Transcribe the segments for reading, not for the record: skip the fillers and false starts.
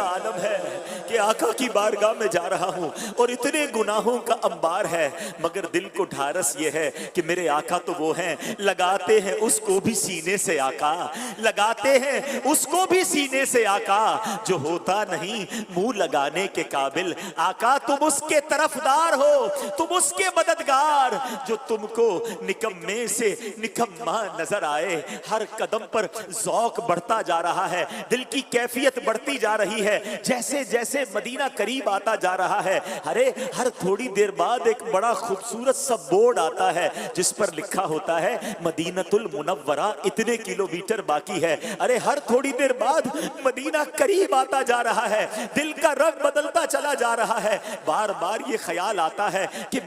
کا عالم ہے کہ آقا کی بارگاہ میں جا رہا ہوں اور اتنے گناہوں کا انبار ہے، مگر دل کو ڈھارس یہ ہے کہ میرے آقا تو وہ ہیں، لگاتے ہیں اس کو بھی سینے سے آقا، لگاتے ہیں اس کو بھی سینے سے آقا، جو ہوتا نہیں منہ لگانے کے قابل۔ آقا تم اس کے طرفدار ہو، تم اس کے مددگار جو تم کو نکمے سے نکما نظر آئے۔ ہر قدم پر ذوق بڑھتا جا رہا ہے، دل کی کیفیت بڑھتی جا رہی ہے، جیسے جیسے مدینہ قریب آتا جا رہا ہے۔ ارے ہر تھوڑی دیر بعد ایک بڑا خوبصورت سا بورڈ آتا ہے جس پر لکھا ہوتا ہے مدینۃ المنورہ اتنے کلومیٹر باقی ہے۔ ارے ہر تھوڑی دیر بعد مدینہ قریب آتا جا رہا ہے، دل کا رنگ بدلتا چلا جا رہا ہے۔ بار بار یہ خیال آتا ہے کہ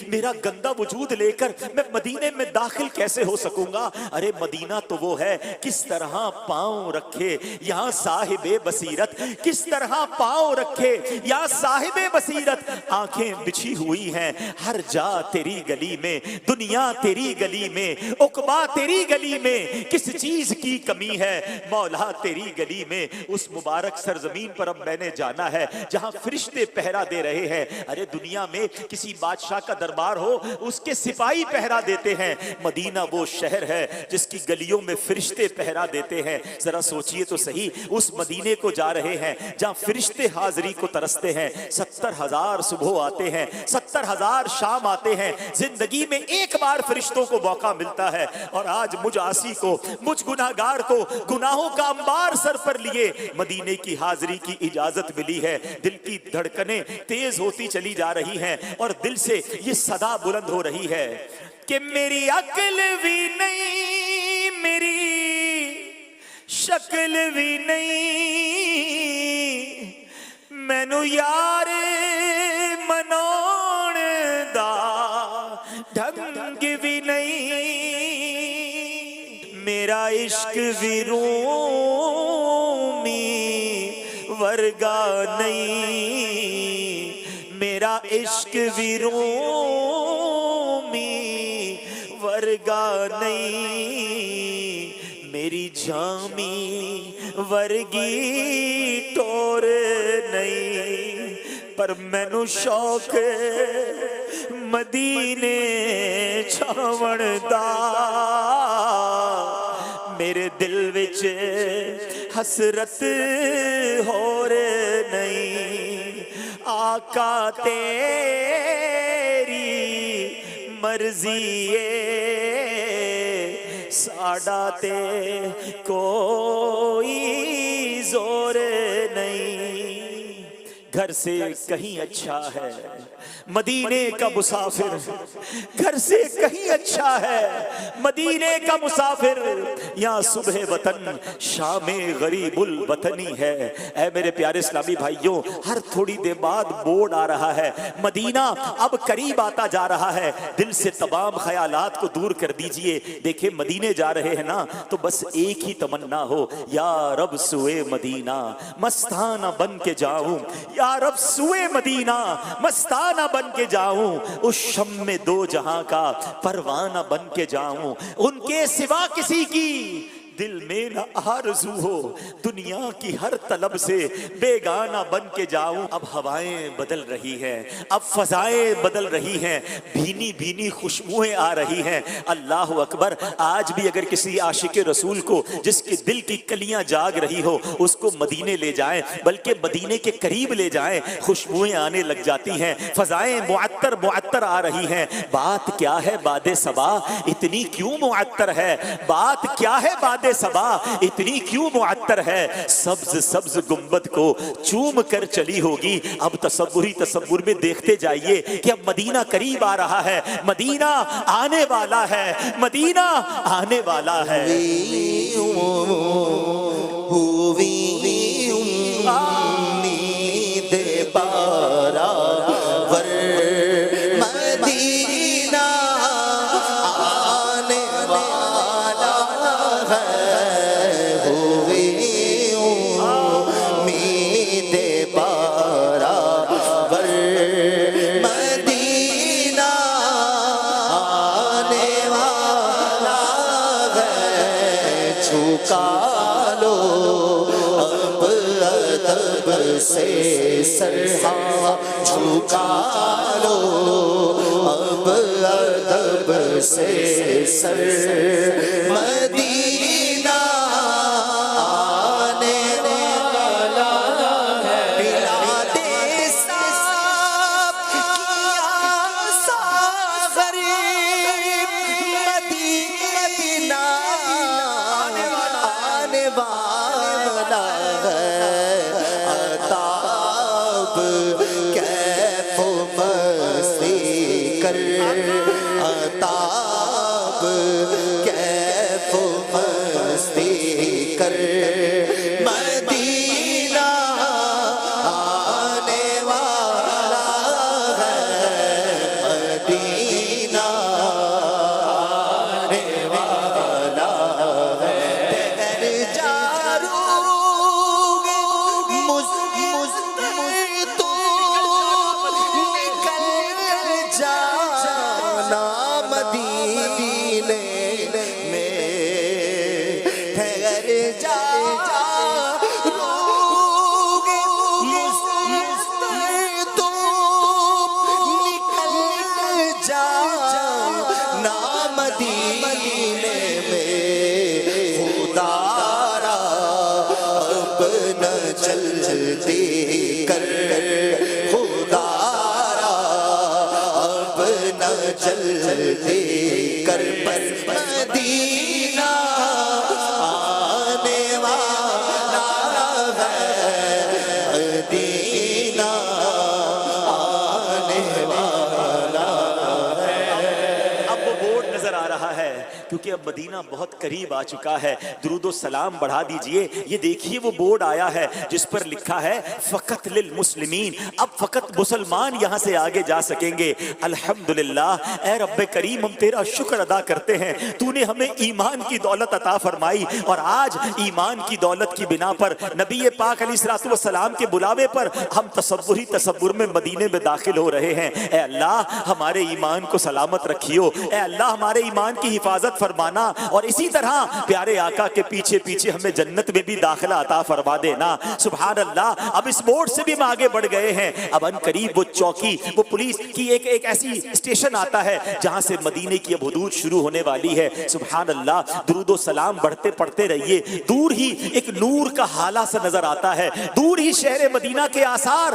میرا گندا وجود لے کر میں مدینے میں داخل کیسے ہو سکوں گا۔ ارے مدینہ تو وہ ہے کس طرح پاؤں رکھے یہاں صاحب بصیرت، کس طرح پاؤں رکھے یا صاحب بصیرت۔ آنکھیں بچھی ہوئی ہیں ہر جا تیری گلی میں، دنیا تیری گلی میں، عقبہ تیری گلی میں، کس چیز کی کمی ہے مولا تیری گلی میں۔ اس مبارک سرزمین پر اب میں نے جانا ہے جہاں فرشتے پہرا دے رہے ہیں۔ ارے دنیا میں کسی بادشاہ کا دربار ہو اس کے سپاہی پہرا دیتے ہیں، مدینہ وہ شہر ہے جس کی گلیوں میں فرشتے پہرا دیتے ہیں۔ ذرا سوچئے تو صحیح، اس مدینے کو جا رہے ہیں جہاں فرشتے حاضری کو ترستے ہیں۔ 70,000 صبح آتے ہیں، 70,000 شام آتے ہیں، زندگی میں ایک بار فرشتوں کو موقع ملتا ہے، اور آج مجھ عاصی کو، مجھ گناہگار کو گناہوں کا انبار سر پر لیے مدینے کی حاضری کی اجازت ملی ہے۔ دل کی دھڑکنیں تیز ہوتی چلی جا رہی ہیں اور دل سے یہ صدا بلند ہو رہی ہے کہ میری عقل بھی نہیں، میری شکل بھی نہیں، مینو یار مناؤن دا ڈھنگ بھی نہیں، میرا عشق بھی رومی ورگا نہیں، میرا عشق بھی رومی ورگا نہیں، میری جامی ورگی ٹور نہیں، پر مینو شوق مدینے چھاون دا، میرے دل وچ حسرت ہور نہیں، آقا تیری مرضی ہے ساڈا تے کوئی زور نہیں۔ گھر سے کہیں اچھا ہے مدینے کا مسافر، گھر سے کہیں اچھا ہے مدینے کا مسافر، یہاں صبح وطن شام غریب الوطنی ہے۔ اے میرے پیارے اسلامی بھائیوں، ہر تھوڑی دیر بعد بورڈ آ رہا ہے، مدینہ اب قریب آتا جا رہا ہے۔ دل سے تمام خیالات کو دور کر دیجئے، دیکھیں مدینے جا رہے ہیں نا تو بس ایک ہی تمنا ہو، یا رب سوئے مدینہ مستانہ بن کے جاؤں، یا رب سوئے مدینہ مستانہ بن کے جاؤں، اس شم میں دو جہاں کا پروانہ بن کے جاؤں، ان کے سوا کسی کی دل میں نہ آرزو ہو، دنیا کی ہر طلب سے بیگانہ بن کے جاؤں۔ اب ہوائیں بدل رہی ہیں، اب فضائیں بدل رہی ہیں، بھینی بھینی خوشبوئیں آ رہی ہیں۔ اللہ اکبر، آج بھی اگر کسی عاشق رسول کو جس کے دل کی کلیاں جاگ رہی ہو اس کو مدینے لے جائیں، بلکہ مدینے کے قریب لے جائیں، خوشبوئیں آنے لگ جاتی ہیں، فضائیں معطر معطر آ رہی ہیں۔ بات کیا ہے باد صبا اتنی کیوں معطر ہے، بات کیا ہے باد صبا اتنی کیوں معطر ہے، سبز سبز گنبد کو چوم کر چلی ہوگی۔ اب تصور میں دیکھتے جائیے کہ اب مدینہ قریب آ رہا ہے، مدینہ آنے والا ہے، مدینہ آنے والا ہے۔ امید بارا ور مدینہ آنے والا ہے، ہوئی امید بارا ور مدینہ آنے والا ہے، چکا لو اب ادب سے سر جھکا لو، اب ادب سے سر مدینہ آنے والا ہے، بلاد صاحب کیا غریب مدینہ آنے والا ہے، عطاب کیف و مستی کر، عطاب کیف و مستی کر، مدینہ آنے والا ہے، مدینہ آنے والا ہے، تیر جاروگ تو نکل جانا مدینے میں، ٹھہر جا تو نکل جانا مدینے میں، خدا را اب نہ جلدی کر، خدا را اب نہ جلدی کر، بس مدینہ آنے والا ہے، مدینہ آنے والا ہے۔ اب وہ بورڈ نظر آ رہا ہے کیونکہ اب مدینہ بہت قریب آ چکا ہے، درود و سلام بڑھا دیجئے۔ یہ دیکھیے وہ بورڈ آیا ہے جس پر لکھا ہے فقط للمسلمین، اب فقط مسلمان یہاں سے آگے جا سکیں گے۔ الحمدللہ، اے رب کریم ہم تیرا شکر ادا کرتے ہیں، تو نے ہمیں ایمان کی دولت عطا فرمائی، اور آج ایمان کی دولت کی بنا پر نبی پاک علیہ السلام کے بلاوے پر ہم تصور میں مدینے میں داخل ہو رہے ہیں۔ اے اللہ ہمارے ایمان کو سلامت رکھیو، اے اللہ ہمارے ایمان کی حفاظت فرمانا، اور اسی طرح پیارے آقا کے پیچھے پیچھے ہمیں جنت میں بھی داخلہ عطا فرما دینا۔ سبحان اللہ، اب اس بورڈ سے بھی ہم آگے بڑھ گئے ہیں، اب ان قریب وہ چوکی، وہ پولیس کی ایک ایسی اسٹیشن آتا ہے جہاں سے مدینے کی اب حدود شروع ہونے والی ہے۔ سبحان اللہ، درود و سلام بڑھتے پڑھتے رہیے۔ دور ہی ایک نور کا حالہ سا نظر آتا ہے، دور ہی شہر مدینہ کے آثار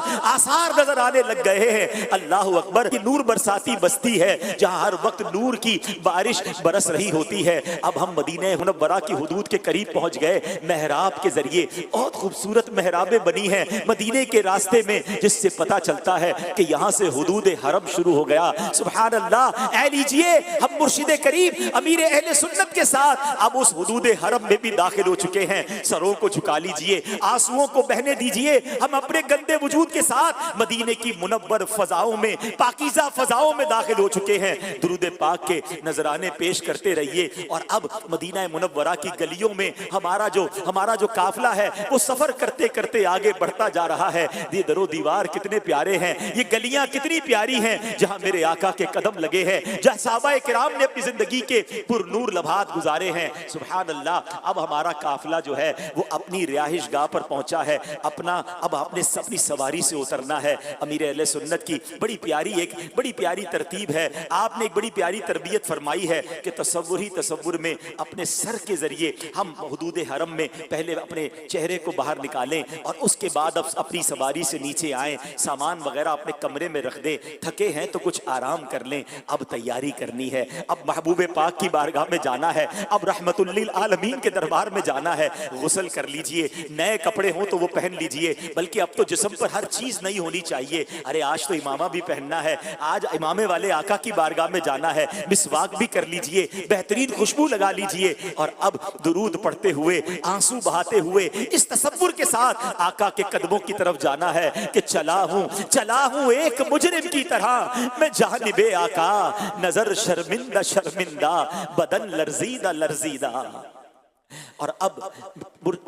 نظر آنے لگ گئے ہیں۔ اللہ اکبر، کی نور برساتی بستی ہے جہاں ہر وقت نور کی بارش برس رہی ہوتی ہے۔ اب ہم مدینہ منورہ کی حدود کے قریب پہنچ گئے، محراب کے ذریعے بہت خوبصورت محرابیں بنی ہیں مدینے کے راستے میں، جس سے پتہ چلتا ہے کہ یہاں سے حدود حرم شروع ہو گیا۔ سبحان اللہ، اے لیجئے ہم مرشد کریم امیر اہل سنت کے ساتھ اب اس حدود حرم میں بھی داخل ہو چکے ہیں۔ سروں کو جھکا لیجئے، آنسوؤں کو بہنے دیجئے، ہم اپنے گندے وجود کے ساتھ مدینے کی منور فضاؤں میں، پاکیزہ فضاؤں میں داخل ہو چکے ہیں۔ درود پاک کے نذرانے پیش کرتے رہیے، اور اب مدینہ منورہ کی گلیوں میں ہمارا جو قافلہ ہے وہ سفر کرتے کرتے آگے بڑھتا جا رہا ہے۔ یہ در و دیوار کتنے پیارے ہیں، یہ گلیاں کتنی پیاری ہیں جہاں میرے آقا کے قدم لگے ہیں، جہاں صحابہ کرام نے اپنی زندگی کے پر نور لمحات گزارے ہیں۔ سبحان اللہ، اب ہمارا قافلہ جو ہے وہ اپنی رہائش گاہ پر پہنچا ہے، اب اپنی سواری سے اترنا ہے۔ امیر اہل سنت کی بڑی پیاری ترتیب ہے، آپ نے ایک بڑی پیاری تربیت فرمائی ہے کہ تصور میں اپنے سر کے ذریعے ہم حدود حرم میں پہلے اپنے چہرے کو باہر نکالیں، اور اس کے بعد اب اپنی سواری سے نیچے آئیں، سامان وغیرہ اپنے کمرے میں رکھ دیں، تھکے ہیں تو کچھ آرام کر لیں۔ اب تیاری کرنی ہے، اب محبوب پاک کی بارگاہ میں جانا ہے، اب رحمت للعالمین کے دربار میں جانا ہے۔ غسل کر لیجئے، نئے کپڑے ہوں تو وہ پہن لیجئے، بلکہ اب تو جسم پر ہر چیز نئی ہونی چاہیے۔ ارے آج تو امامہ بھی پہننا ہے، آج امامے والے آقا کی بارگاہ میں جانا ہے، مسواک بھی کر لیجئے، بہترین خوشبو لگا لیجئے، اور اب درود پڑھتے ہوئے، آنسو بہاتے ہوئے، اس تصور کے ساتھ آقا کے قدموں کی طرف جانا ہے کہ چلا ہوں ایک مجرم کی طرح میں جانب آقا، نظر شرمندہ بدن لرزیدہ۔ اور اب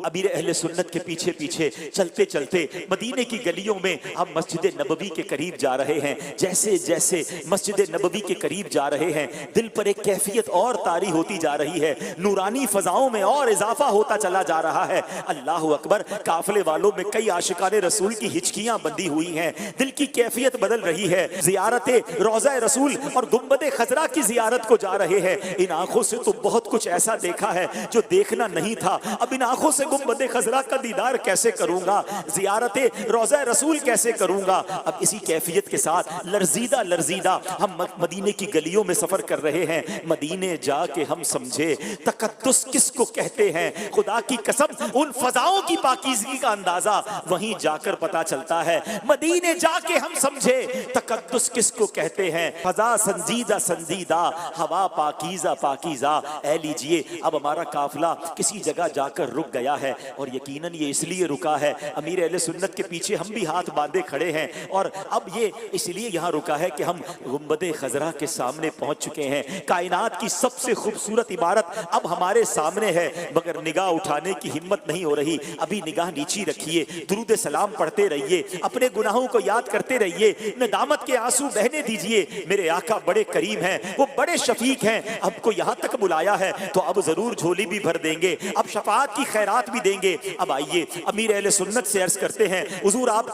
امیر اہل سنت کے پیچھے پیچھے چلتے چلتے مدینے کی گلیوں میں اب مسجد نبوی کے قریب جا رہے ہیں. جیسے جیسے مسجد نبوی کے قریب جا رہے ہیں دل پر ایک کیفیت اور طاری ہوتی جا رہی ہے, نورانی فضاؤں میں اور اضافہ ہوتا چلا جا رہا ہے. اللہ اکبر. قافلے والوں میں کئی عاشقان رسول کی ہچکیاں بندھی ہوئی ہیں, دل کی کیفیت بدل رہی ہے. زیارت روضہ رسول اور گنبد خضرا کی زیارت کو جا رہے ہیں. ان آنکھوں سے تو بہت کچھ ایسا دیکھا ہے جو دیکھنا نہیں تھا, اب ان آنکھوں سے گنبد خضرا کا دیدار کیسے کروں گا, زیارت روضہ رسول کیسے کروں گا. اب اسی کیفیت کے ساتھ لرزیدہ لرزیدہ ہم مدینے کی گلیوں میں سفر کر رہے ہیں. مدینے جا کے ہم سمجھے تقدس کس کو کہتے ہیں. خدا کی قسم ان فضاؤں کی پاکیزگی کا اندازہ وہیں جا کر پتا چلتا ہے. مدینے جا کے ہم سمجھے تقدس کس کو کہتے ہیں. فضا سنجیدہ سنجیدہ, ہوا پاکیزہ پاکیزہ. اے لیجئے اب ہمارا قافلہ کسی جگہ جا کر رک گیا ہے, اور یقیناً یہ اس لیے رکا ہے, امیر اہل سنت کے پیچھے ہم بھی ہاتھ باندھے کھڑے ہیں, اور اب یہ اس لیے یہاں رکا ہے کہ ہم گنبد خضرا کے سامنے پہنچ چکے ہیں. کائنات کی سب سے خوبصورت عمارت اب ہمارے سامنے ہے, مگر نگاہ اٹھانے کی ہمت نہیں ہو رہی. ابھی نگاہ نیچی رکھیے, درود سلام پڑھتے رہیے, اپنے گناہوں کو یاد کرتے رہیے, ندامت کے آنسو بہنے دیجئے. میرے آقا بڑے کریم ہیں, وہ بڑے شفیق ہیں, اب کو یہاں تک بلایا ہے تو اب ضرور جھولی بھی بھر دیں گے, اب شفاعت کی خیرات بھی دیں گے. اب آئیے امیر اہل سنت سے عرض کرتے ہیں, حضور آپ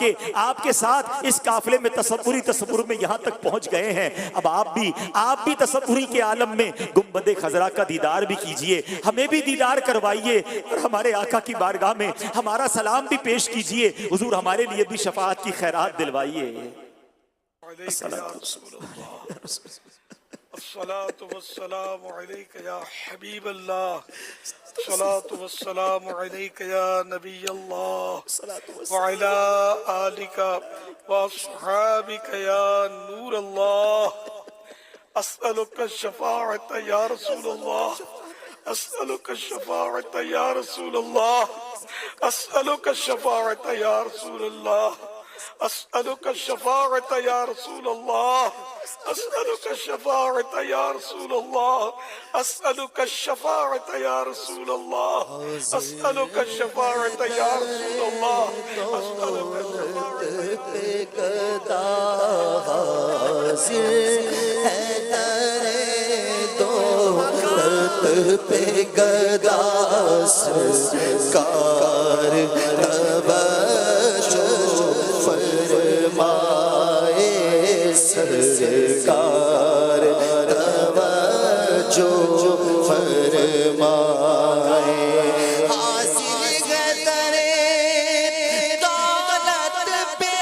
کے ساتھ اس قافلے میں تصور میں یہاں تک پہنچ گئے ہیں. اب آپ بھی تصوری کے عالم میں گنبد خضرا کا دیدار بھی کیجئے, ہمیں بھی دیدار کروائیے, اور ہمارے آقا کی بارگاہ میں ہمارا سلام بھی پیش کیجئے. حضور ہمارے لیے بھی شفاعت کی خیرات دلوائیے. الصلاة والسلام عليك يا حبيب الله, الصلاة والسلام عليك يا نبي الله, وعلى آلك وأصحابك يا نور الله. أسألك الشفاعة يا رسول الله, أسألك الشفاعة يا رسول الله, أسألك الشفاعة يا رسول الله, أسألك الشفاعة يا رسول الله, أسألك الشفاعة يا رسول الله, أسألك الشفاعة يا رسول الله, أسألك الشفاعة يا رسول الله, أسألك الشفاعة پہ گدا سرکار توجہ فرمائے, سرکار توجہ فرمائے. حاصل گدرے دولت پہ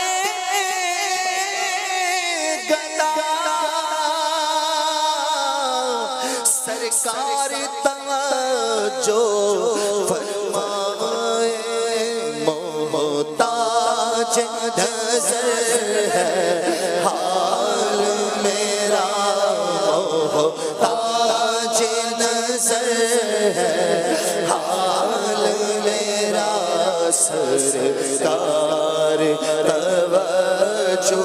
گدا سرکار توجہ فرمائے. محتاج نظر ہے حال میرا, محتاج نظر ہے حال میرا, سرکار توجہ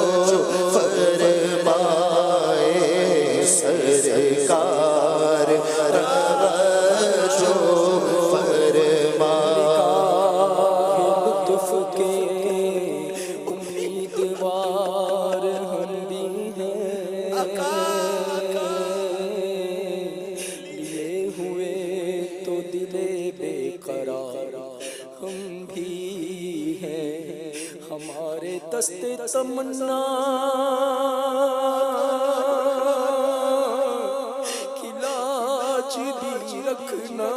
فرمائے, سرکار توجہ فرمائے. لطف کے امیدوار ہم بھی ہیں, لیے ہوئے تو دل بے قرار ہم بھی ہیں. ہمارے دست تمنا کی لاج بھی رکھنا,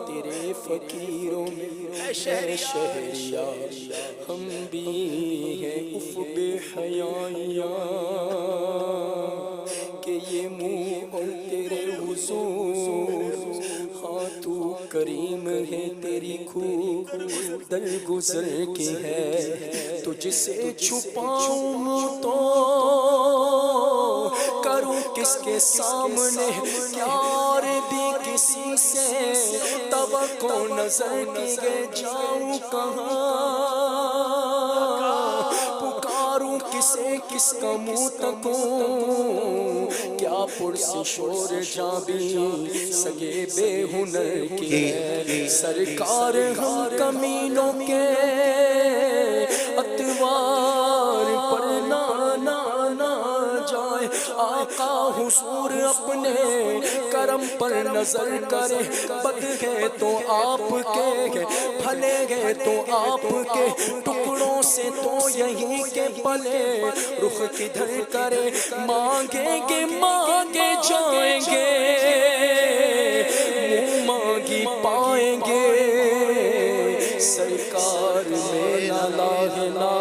تیرے فقیروں میں شہریار ہم بھی ہیں. اف بے حیائیاں کہ یہ منہ اور تیرے حضور, ہاں تو کریم ہے, تیری کھو در گزر کی ہے, تجھ سے چھپاؤں تو کروں کس کے سامنے, یار بھی کسی سے توقع نظر کی گئے, جاؤں کہاں پکاروں کسے کس کا منہ تکوں، کیا پرسش اور جابی سگے بے ہنر کی ہے، سرکار ہم کمینوں کے اتوار پر نہ جائے، آقا حضور اپنے کرم پر نظر کرے، بد گئے تو آپ کے، بھلے گئے تو آپ کے، ٹکڑوں سے تو یہی کے پلے، رخ کدھر کرے، مانگیں گے مانگے جائیں گے، منہ مانگی پائیں گے، سرکار میں نہ لاغنا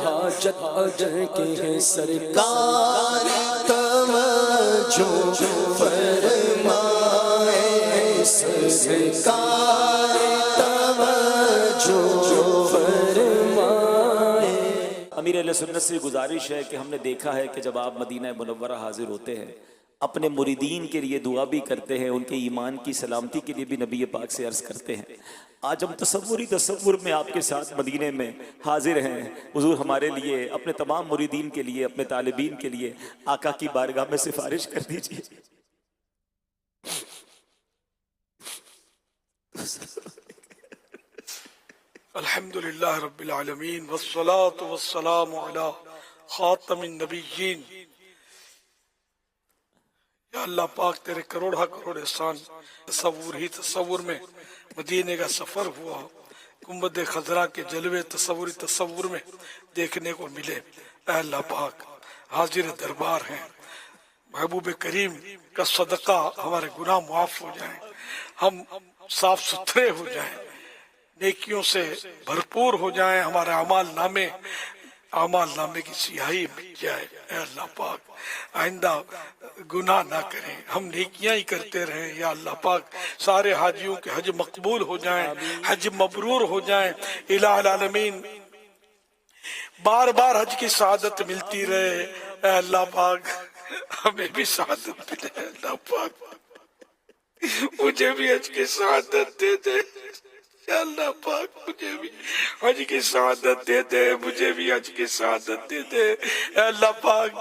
حاجت اجر کے ہیں، سرکار توجہ فرمائے، سرکار توجہ فرمائے۔ امیر اہل سنت سے گزارش ہے کہ ہم نے دیکھا ہے کہ جب آپ مدینہ منورہ حاضر ہوتے ہیں اپنے مریدین کے لیے دعا بھی کرتے ہیں، ان کے ایمان کی سلامتی کے لیے بھی نبی پاک سے عرض کرتے ہیں۔ آج ہم تصور میں آپ کے ساتھ مدینے میں حاضر ہیں، حضور ہمارے لیے، اپنے تمام مریدین کے لیے، اپنے طالبین کے لیے آقا کی بارگاہ میں سفارش کر دیجیے۔ الحمدللہ رب العالمین والصلاة والسلام علی خاتم النبیین۔ یا اللہ پاک تیرے کروڑا کروڑ احسان، تصور میں مدینے کا سفر ہوا، گنبد خضرا کے جلوے تصور میں دیکھنے کو ملے۔ اے اللہ پاک حاضر دربار ہیں، محبوب کریم کا صدقہ ہمارے گناہ معاف ہو جائیں، ہم صاف ستھرے ہو جائیں، نیکیوں سے بھرپور ہو جائیں، ہمارے اعمال نامے کی سیاہی مٹ جائے۔ اے اللہ پاک آئندہ گناہ نہ کریں، ہم نیکیاں ہی کرتے رہیں۔ یا اللہ پاک سارے حاجیوں کے حج مقبول ہو جائیں، حج مبرور ہو جائیں۔ الہ العالمین بار بار حج کی سعادت ملتی رہے۔ اے اللہ پاک ہمیں بھی سعادت ملے۔ اے اللہ پاک مجھے بھی حج کی سعادت دے دے۔ یا اللہ پاک مجھے بھی حج کی سعادت دے دے، مجھے بھی حج کی سعادت دے دے۔ اے اللہ پاک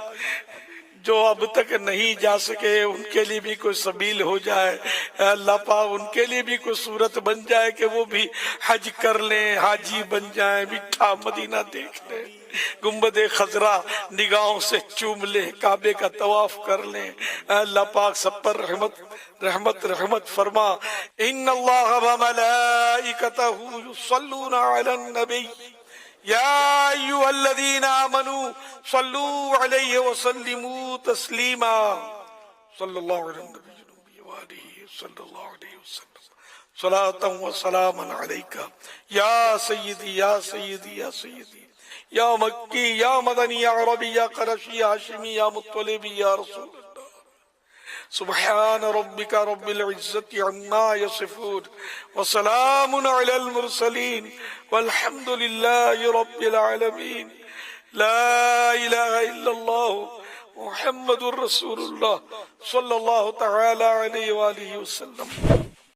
جو اب تک نہیں جا سکے ان کے لیے بھی کوئی سبیل ہو جائے۔ اے اللہ پاک ان کے لیے بھی کوئی صورت بن جائے کہ وہ بھی حج کر لیں، حاجی بن جائیں، میٹھا مدینہ دیکھ لیں، گنبد خضرا نگاہوں سے چوم لیں، کعبے کا طواف کر لیں۔ اے اللہ پاک سب پر رحمت فرما۔ ان اللہ وملائکتہ یصلون علی النبی یا ایھا الذین آمنوا صلوا علیہ وسلموا تسلیما۔ صلی اللہ علیہ وسلم وآلہ صلی اللہ علیہ وسلم صلاۃ و سلاما علیک یا سیدی یا سیدی یا سیدی یا مکی یا مدنی یا عربی یا قرشی یا ہاشمی یا مطلبی یا رسول اللہ۔ سبحان ربک رب العزت عما یصفون وسلام علی المرسلین والحمد للہ رب العالمین۔ لا الہ الا اللہ محمد الرسول اللہ صلی اللہ تعالی علیہ وآلہ وسلم۔